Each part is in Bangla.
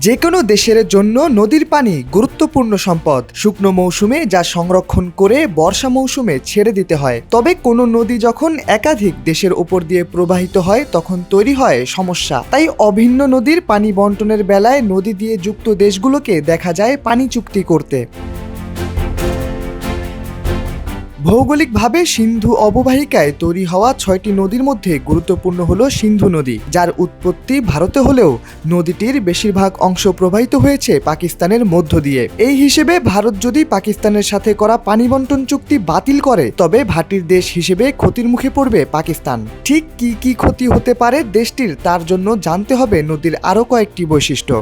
যে কোনো দেশের জন্য নদীর পানি গুরুত্বপূর্ণ সম্পদ। শুকনো মৌসুমে যা সংরক্ষণ করে বর্ষা মৌসুমে ছেড়ে দিতে হয়। তবে কোনো নদী যখন একাধিক দেশের উপর দিয়ে প্রবাহিত হয় তখন তৈরি হয় সমস্যা। তাই অভিন্ন নদীর পানি বন্টনের বেলায় নদী দিয়ে যুক্ত দেশগুলোকে দেখা যায় পানি চুক্তি করতে। ভৌগোলিকভাবে সিন্ধু অববাহিকায় তৈরি হওয়া 6টি নদীর মধ্যে গুরুত্বপূর্ণ হল সিন্ধু নদী, যার উৎপত্তি ভারতে হলেও নদীটির বেশিরভাগ অংশ প্রবাহিত হয়েছে পাকিস্তানের মধ্য দিয়ে। এই হিসেবে ভারত যদি পাকিস্তানের সাথে করা পানি বন্টন চুক্তি বাতিল করে তবে ভাটির দেশ হিসেবে ক্ষতির মুখে পড়বে পাকিস্তান। ঠিক কি কি ক্ষতি হতে পারে দেশটির, তার জন্য জানতে হবে নদীর আরও কয়েকটি বৈশিষ্ট্য।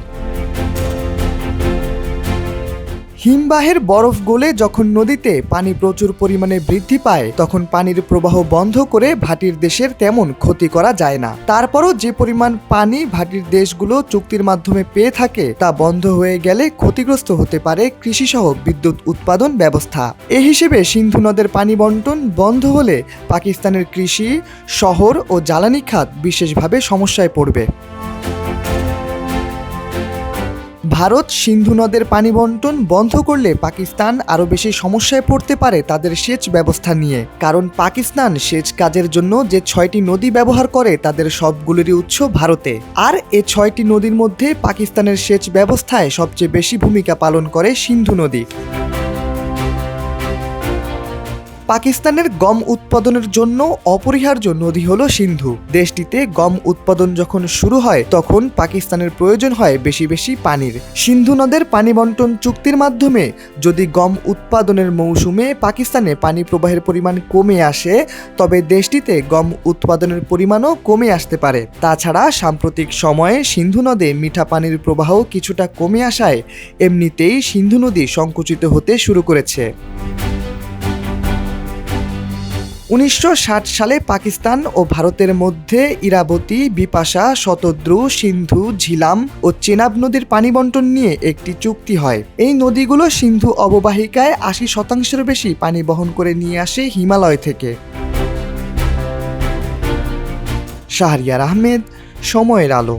হিমবাহের বরফ গলে যখন নদীতে পানি প্রচুর পরিমাণে বৃদ্ধি পায় তখন পানির প্রবাহ বন্ধ করে ভাটির দেশের তেমন ক্ষতি করা যায় না। তারপরও যে পরিমাণ পানি ভাটির দেশগুলো চুক্তির মাধ্যমে পেয়ে থাকে তা বন্ধ হয়ে গেলে ক্ষতিগ্রস্ত হতে পারে কৃষিসহ বিদ্যুৎ উৎপাদন ব্যবস্থা। এ হিসেবে সিন্ধু নদের পানি বন্টন বন্ধ হলে পাকিস্তানের কৃষি, শহর ও জ্বালানি খাত বিশেষভাবে সমস্যায় পড়বে। ভারত সিন্ধু নদের পানি বন্টন বন্ধ করলে পাকিস্তান আরও বেশি সমস্যায় পড়তে পারে তাদের সেচ ব্যবস্থা নিয়ে। কারণ পাকিস্তান সেচ কাজের জন্য যে 6টি নদী ব্যবহার করে তাদের সবগুলোরই উৎস ভারতে। আর এ 6টি নদীর মধ্যে পাকিস্তানের সেচ ব্যবস্থায় সবচেয়ে বেশি ভূমিকা পালন করে সিন্ধু নদী। পাকিস্তানের গম উৎপাদনের জন্য অপরিহার্য নদী হলো সিন্ধু। দেশটিতে গম উৎপাদন যখন শুরু হয় তখন পাকিস্তানের প্রয়োজন হয় বেশি বেশি পানির। সিন্ধু নদের পানি বন্টন চুক্তির মাধ্যমে যদি গম উৎপাদনের মৌসুমে পাকিস্তানে পানি প্রবাহের পরিমাণ কমে আসে তবে দেশটিতে গম উৎপাদনের পরিমাণও কমে আসতে পারে। তাছাড়া সাম্প্রতিক সময়ে সিন্ধু নদে মিঠা পানির প্রবাহ কিছুটা কমে আসায় এমনিতেই সিন্ধু নদী সংকুচিত হতে শুরু করেছে। 1960 সালে পাকিস্তান ও ভারতের মধ্যে ইরাবতী, বিপাশা, শতদ্রু, সিন্ধু, ঝিলাম ও চেনাব নদীর পানি বন্টন নিয়ে একটি চুক্তি হয়। এই নদীগুলো সিন্ধু অববাহিকায় 80% বেশি পানি বহন করে নিয়ে আসে হিমালয় থেকে। শাহরিয়ার আহমেদ, সময়ের আলো।